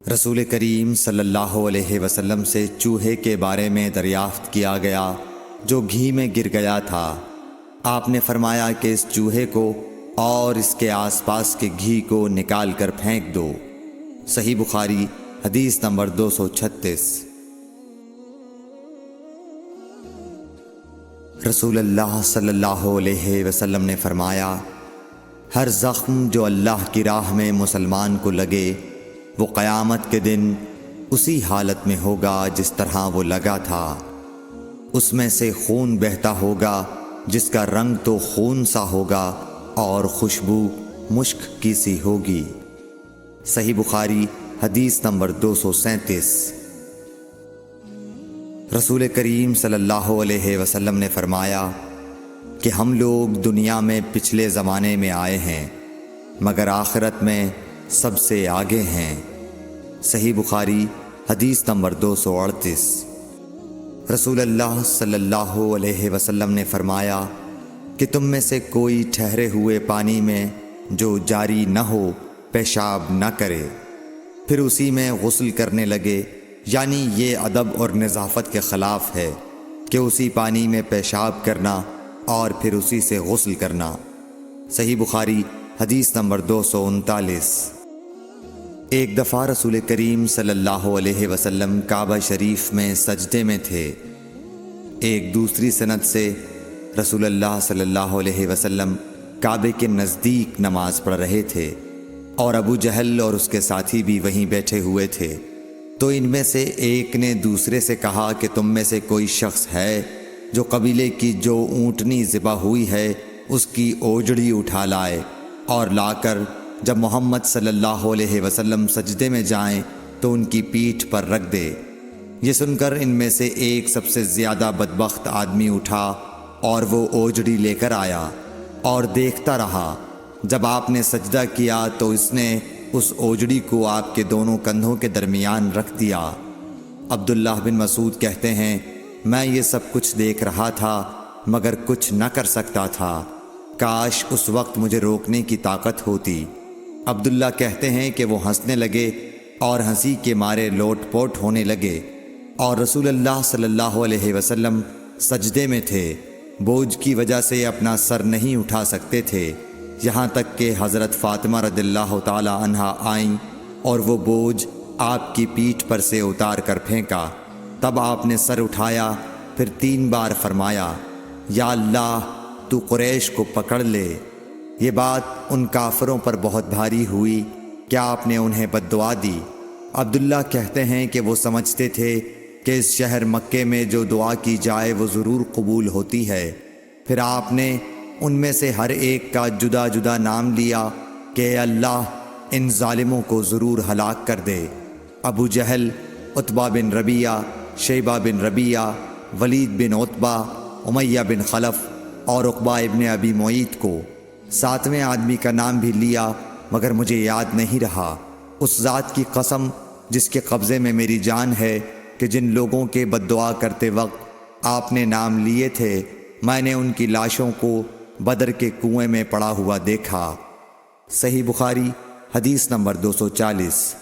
رسول کریم صلی اللہ علیہ وسلم سے چوہے کے بارے میں دریافت کیا گیا جو گھی میں گر گیا تھا۔ آپ نے فرمایا کہ اس چوہے کو اور اس کے آس پاس کے گھی کو نکال کر پھینک دو۔ صحیح بخاری حدیث نمبر 236۔ رسول اللہ صلی اللہ علیہ وسلم نے فرمایا، ہر زخم جو اللہ کی راہ میں مسلمان کو لگے وہ قیامت کے دن اسی حالت میں ہوگا جس طرح وہ لگا تھا۔ اس میں سے خون بہتا ہوگا جس کا رنگ تو خون سا ہوگا اور خوشبو مشک کی سی ہوگی۔ صحیح بخاری حدیث نمبر 237۔ رسول کریم صلی اللہ علیہ وسلم نے فرمایا کہ ہم لوگ دنیا میں پچھلے زمانے میں آئے ہیں مگر آخرت میں سب سے آگے ہیں۔ صحیح بخاری حدیث نمبر 238۔ رسول اللہ صلی اللہ علیہ وسلم نے فرمایا کہ تم میں سے کوئی ٹھہرے ہوئے پانی میں جو جاری نہ ہو پیشاب نہ کرے، پھر اسی میں غسل کرنے لگے، یعنی یہ ادب اور نظافت کے خلاف ہے کہ اسی پانی میں پیشاب کرنا اور پھر اسی سے غسل کرنا۔ صحیح بخاری حدیث نمبر 239۔ ایک دفعہ رسول کریم صلی اللہ علیہ وسلم کعبہ شریف میں سجدے میں تھے۔ ایک دوسری سند سے رسول اللہ صلی اللہ علیہ وسلم کعبے کے نزدیک نماز پڑھ رہے تھے اور ابو جہل اور اس کے ساتھی بھی وہیں بیٹھے ہوئے تھے۔ تو ان میں سے ایک نے دوسرے سے کہا کہ تم میں سے کوئی شخص ہے جو قبیلے کی جو اونٹنی ذبح ہوئی ہے اس کی اوجڑی اٹھا لائے اور لا کر جب محمد صلی اللہ علیہ وسلم سجدے میں جائیں تو ان کی پیٹھ پر رکھ دے۔ یہ سن کر ان میں سے ایک سب سے زیادہ بدبخت آدمی اٹھا اور وہ اوجڑی لے کر آیا اور دیکھتا رہا۔ جب آپ نے سجدہ کیا تو اس نے اس اوجڑی کو آپ کے دونوں کندھوں کے درمیان رکھ دیا۔ عبداللہ بن مسعود کہتے ہیں، میں یہ سب کچھ دیکھ رہا تھا مگر کچھ نہ کر سکتا تھا، کاش اس وقت مجھے روکنے کی طاقت ہوتی۔ عبداللہ کہتے ہیں کہ وہ ہنسنے لگے اور ہنسی کے مارے لوٹ پوٹ ہونے لگے، اور رسول اللہ صلی اللہ علیہ وسلم سجدے میں تھے، بوجھ کی وجہ سے اپنا سر نہیں اٹھا سکتے تھے، یہاں تک کہ حضرت فاطمہ رضی اللہ تعالی عنہا آئیں اور وہ بوجھ آپ کی پیٹھ پر سے اتار کر پھینکا۔ تب آپ نے سر اٹھایا، پھر 3 بار فرمایا، یا اللہ تو قریش کو پکڑ لے۔ یہ بات ان کافروں پر بہت بھاری ہوئی کہ آپ نے انہیں بد دعا دی۔ عبداللہ کہتے ہیں کہ وہ سمجھتے تھے کہ اس شہر مکے میں جو دعا کی جائے وہ ضرور قبول ہوتی ہے۔ پھر آپ نے ان میں سے ہر ایک کا جدا جدا نام لیا کہ اے اللہ ان ظالموں کو ضرور ہلاک کر دے۔ ابو جہل، عتبہ بن ربیعہ، شیبہ بن ربیعہ، ولید بن عتبہ، امیہ بن خلف اور عقبہ ابن ابی معیط کو۔ 7ویں آدمی کا نام بھی لیا مگر مجھے یاد نہیں رہا۔ اس ذات کی قسم جس کے قبضے میں میری جان ہے کہ جن لوگوں کے بد دعا کرتے وقت آپ نے نام لیے تھے میں نے ان کی لاشوں کو بدر کے کنویں میں پڑا ہوا دیکھا۔ صحیح بخاری حدیث نمبر 240۔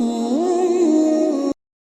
Oh